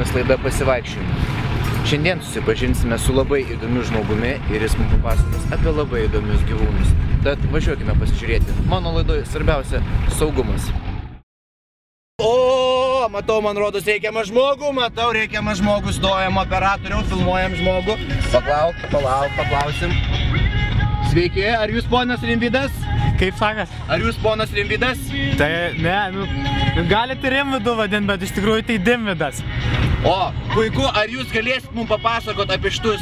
Mūsų laida pasivaikščiojimai. Šiandien susipažinsime su labai įdomiu žmogumi ir jis mums papasakos apie labai įdomius gyvūnus. Tad važiuokime pasižiūrėti. Mano laidoje svarbiausia – saugumas. O, matau, man rodos reikiamą žmogų, stojam operatorių, filmuojam žmogų. Paklausim. Sveiki, ar jūs ponas Rimvydas? Kaip sakas? Ar jūs ponas Rimvydas? Tai ne, galite Rimvydu vadinti, bet iš tikrųjų tai Dimvydas. O, puiku, ar jūs galėsit mums papasakot apie šitus,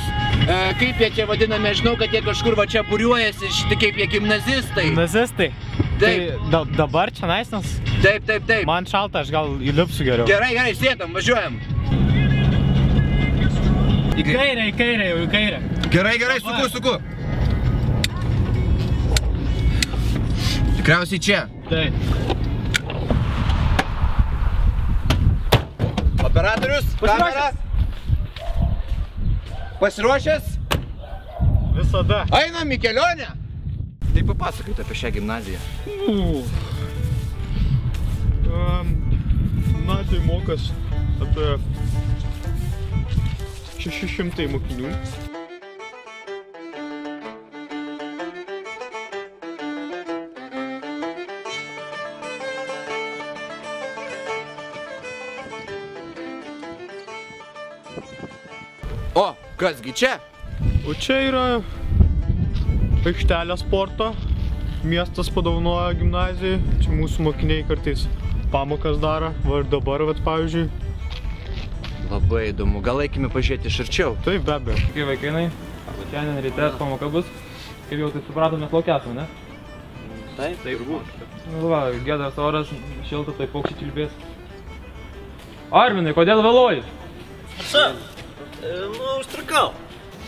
kaip jie čia vadiname, žinau, kad jie kažkur va čia būriuojasi, kaip jie gimnazistai. Gimnazistai? Taip. Tai dabar čia naisnas? Taip. Man šalta, aš gal įlipsiu geriau. Gerai, sėdam, važiuojam. Į kairę, jau į kairę. Gerai, suku. Tikriausiai čia. Taip. Operatorius, kamera. Pasiruošęs? Visada. Einam į kelionę. Tai papasakokite apie šią gimnaziją. Gimnazijai mokas apie 600 mokinių. O, kasgi čia? O čia yra aikštelė sporto. Miestas padovanoja gimnazijai. Čia mūsų mokiniai kartais pamokas daro. Va ir dabar, pavyzdžiui. Labai įdomu. Gal eikime pažiūrėti iš arčiau? Taip, be abejo. Kai vaikinai, šiandien ryte pamoka bus. Kaip jau tai supratome, mes laukia esame, ne? Taip. Nu va, giedras oras, šilta, tai paukščiai čiulbės. Arminai, kodėl vėluoji? Užtrukau.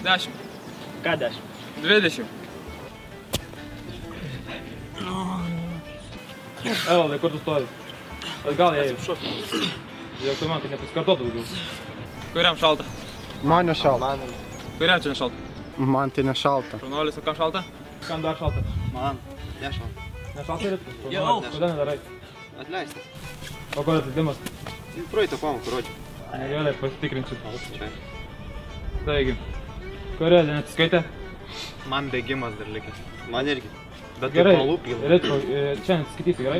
10. Ką 10? 20. Evaldai, kur tu stovi? Atgal jai. Žiūrėk, tu man, kad nepasikartotų daugiau. Kuriam šalta? Man nešalta. Kuriam čia nešalta? Man tai nešalta. Šaunuolis, o kam šalta? Kam dar šalta? Man. Nešalta. Nešalta rytas? Jau. Kodėl nedarai? Atleistas. O kodėl atleidimas? Praeitą pamoką rodžiu. Gerai, pasitikrinsiu. Taigi, kuria ten atsiskaitė? Man bėgimas dar likęs. Man irgi. Bet Gerai, taip malūpį. Ritko, čia atsiskaitysi, gerai?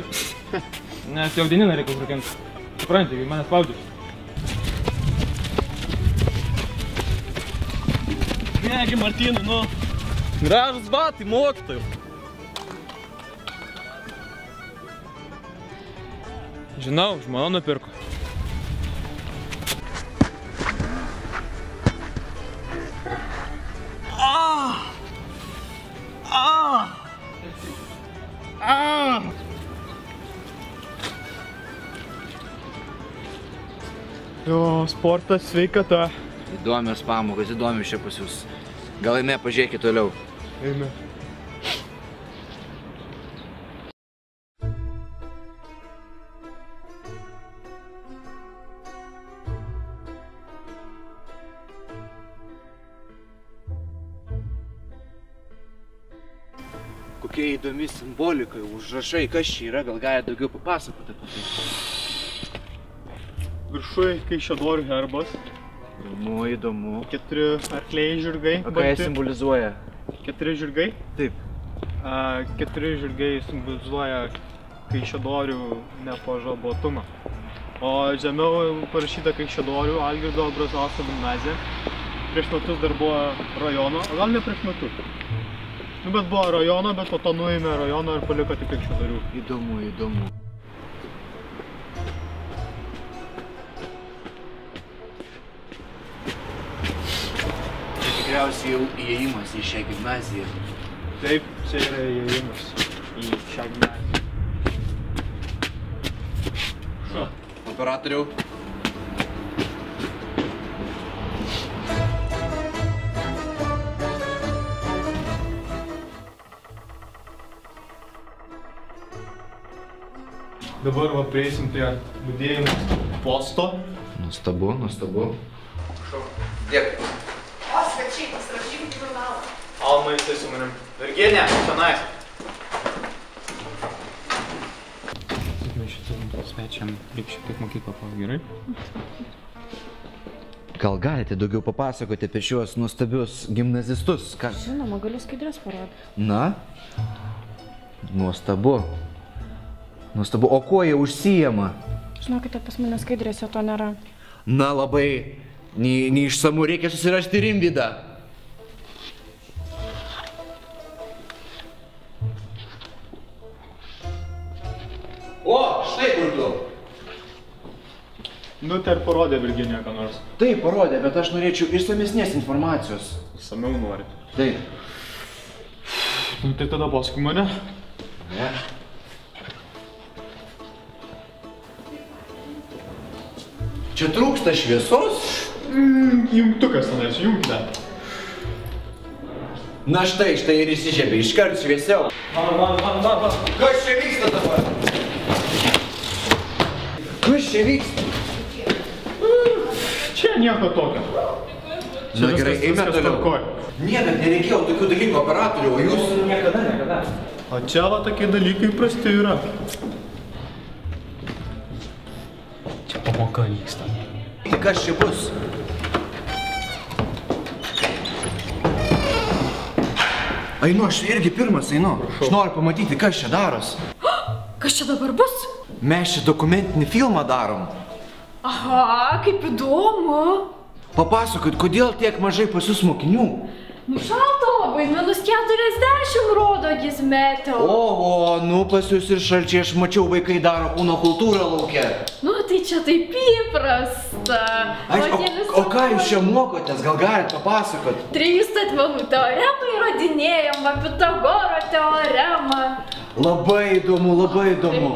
Nes jaudininą reikia užrakinti. Supranti, kai mane spaudži. Negi, Martynai, nu. Gražus batai, mokytojų. Žinau, žmona nupirko. Jo, sportas, sveikata. Įdomios pamokos, įdomios čia pas jūs. Gal eime, pažiūrėkit toliau. Eime. Kokie įdomi simbolikai, užrašai, kas čia yra, gal galite daugiau papasakoti apie tai? Viršui Kaišiadorių herbas. Įdomu. 4 arkliai žirgai. O ką jie simbolizuoja? 4 žirgai? Taip. 4 žirgai simbolizuoja Kaišiadorių nepažabotumą. O žemiau parašyta Kaišiadorių Algirdo Brazausko gimnazija. Prieš metus dar buvo rajono, o gal ne prieš metus. Nu, bet buvo rajono, bet po to nuėmė rajono ir paliko tik Kaišiadorių. Įdomu. Tikriausiai jau įėjimas į šią gimnaziją. Taip, čia yra įėjimas į šią gimnaziją. Operatoriau. Dabar va prieisim prie budėjimo posto. Nuostabu. Dėkui. Skačiai, pasirašykit žurnalą. Alma, jisai su manim. Virginė, čionais. Mes šitam svečiam reikia šiek tiek mokyklą, gerai? Gal galite daugiau papasakoti apie šiuos nuostabius gimnazistus? Žinoma, galiu skaidrės parodyti. Na? Nuostabu. Nuostabu. O kuo jie užsijama? Žinokite, pas mane skaidrėse to nėra. Na, labai neišsamu, reikia susirasti Rimvydą. O, štai kur tu. Nu, tai ir parodė Virginija ką nors. Taip, parodė, bet aš norėčiau išsamesnės informacijos. Samiau norit. Taip. Nu, tai tada paskui mane. Ne. Čia trūksta šviesos? Jungtukas tenais, jungte. Na štai ir įsižiebė, iškart šviesiau. Kas čia vyksta dabar? Kas čia vyksta? Čia nieko tokio. Na gerai, eime toliau. Niekad nereikėjo tokių dalykų operatorių, o jūs... Niekada. O čia va tokie dalykai prasti yra. Čia pamoka vyksta. Tai kas čia bus? Einu, aš irgi pirmas einu. Aš noriu pamatyti, kas čia daros. Kas čia dabar bus? Mes čia dokumentinį filmą darom. Aha, kaip įdomu. Papasakot, kodėl tiek mažai pas jūs mokinių? Nu šalta labai, -40 rodo jis metė. Oho, nu pas jūs ir šalčiai, aš mačiau, vaikai daro kūno kultūrą lauke. Nu tai čia taip įprasta. O ką jūs čia mokotės, gal galit papasakot? 3 statmenų teoremą įrodinėjom, Pitagoro teoremą. Labai įdomu, labai įdomu.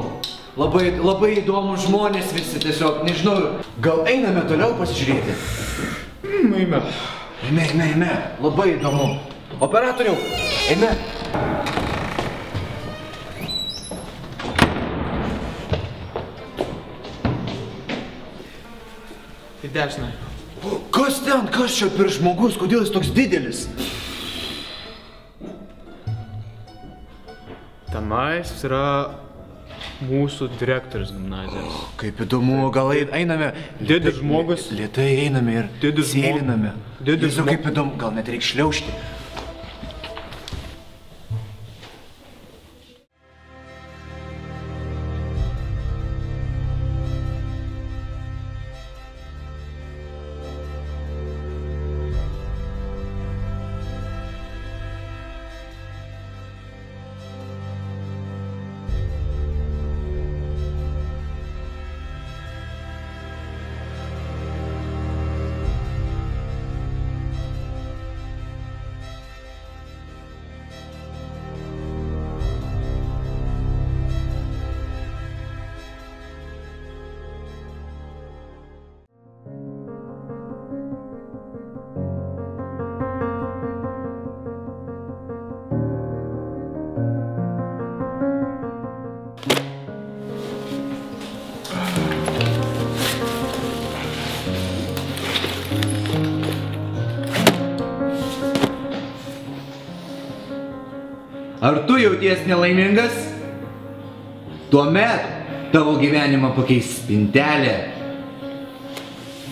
Labai įdomu žmonės visi tiesiog, nežinau, gal einame toliau pasižiūrėti? Eime. Eime, labai įdomu. Operatoriau, eime. Į dešinę. Kas ten, kas čia per žmogus, kodėl jis toks didelis? Tenais yra mūsų direktorius gimnazijos. Kaip įdomu, gal einame. Didis žmogus. Lėtai einame ir sėliname. Jėzu, kaip įdomu, gal net reikia šliaužti. Ar tu jauties nelaimingas? Tuomet tavo gyvenimą pakeis spintelė.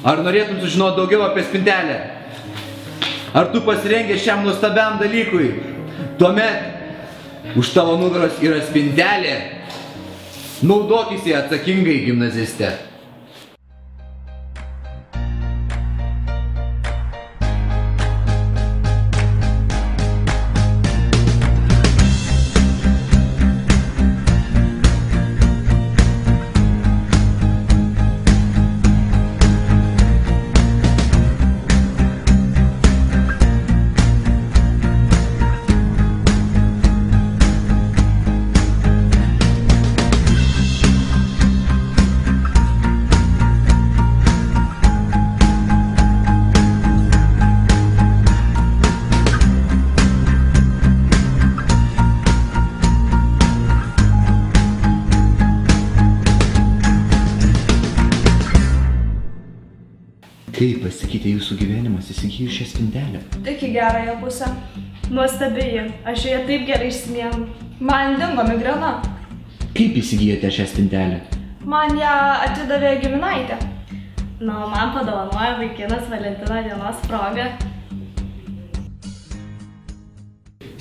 Ar norėtum sužinoti daugiau apie spintelę? Ar tu pasirengęs šiam nuostabiam dalykui? Tuomet už tavo nugaros yra spintelė. Naudokis ją atsakingai, gimnaziste. Kaip pasikeitė jūsų gyvenimas įsigijus šią spintelę? Tik į gerąją pusę. Nuostabi ji. Aš joje taip gerai išsimiegu. Man dingo migrena. Kaip įsigijote šią spintelę? Man ją atidavė giminaitė. Na, man padovanojo vaikinas Valentino dienos proga.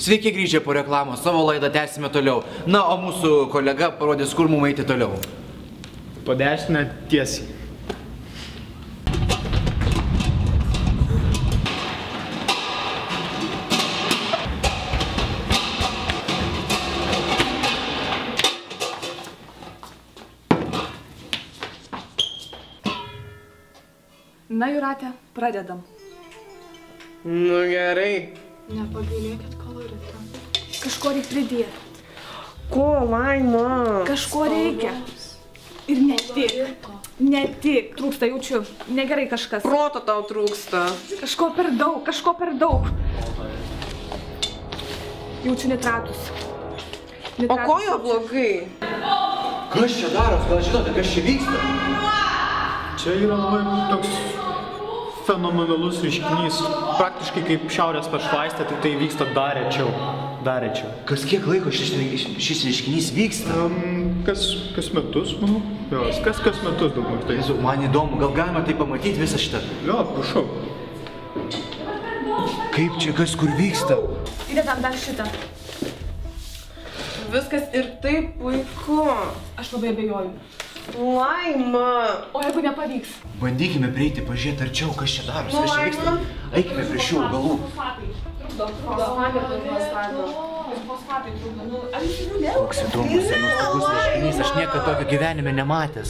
Sveiki grįžę po reklamos, savo laidą tęsime toliau. Na, o mūsų kolega parodys, kur mums eiti toliau. Po dešinę tiesiai. Na, Jūratė, pradedam. Nu gerai. Nepagailėkit kaloritą. Kažko reikia pridėti. Ko, Laima? Kažko reikia. Ir ne tik. Ne tik. Trūksta, jaučiu. Negerai kažkas. Proto tau trūksta. Kažko per daug, kažko per daug. Jaučiu nitratus. O ko jo blogai? Kas čia daros? Gal žinote, kas čia vyksta? Čia yra labai toks fenomenalus reiškinys. Praktiškai kaip šiaurės pašvaistė, tai tai vyksta dar rečiau. Dar rečiau. Kas kiek laiko šis reiškinys vyksta? Kas metus, manau. Jo, kas metus daug mažtai. Jezu, man įdomu, gal galima tai pamatyti visą šitą? Jo, prašau. Kaip čia, kas kur vyksta? Įdedam dar šitą. Viskas ir taip puiku. Aš labai abejoju. Laima. O jeigu nepavyks? Bandykime prieiti, pažiūrėti arčiau, kas čia daros, kas čia vyksta. Eikime prie šių augalų. Koks įdomus ir nuostabus reiškinys, aš niekada tokio gyvenime nematęs.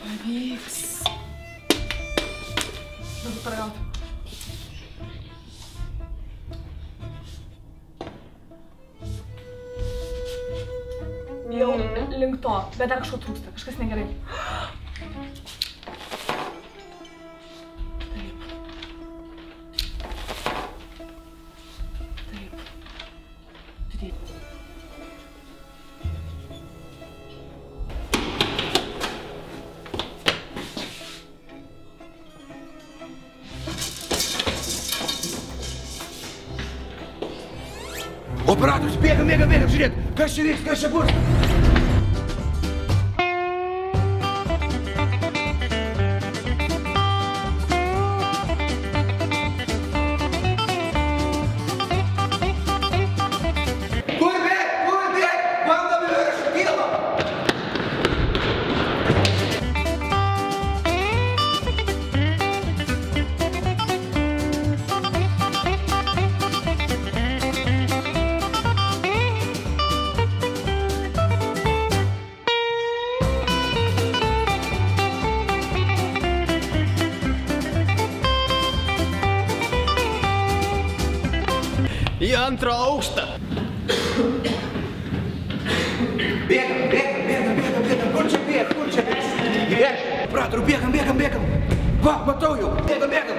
Pavyks. Paragauti. Jau link to, bet dar kažko trūksta, kažkas negerai. Taip. Operatorius, bėgam, žiūrėk, kas čia vyks, kas čia bus? Į antrą aukštą. Bėgam, kur čia bėgam? Operatorių, bėgam. Va, matau jau, bėgam.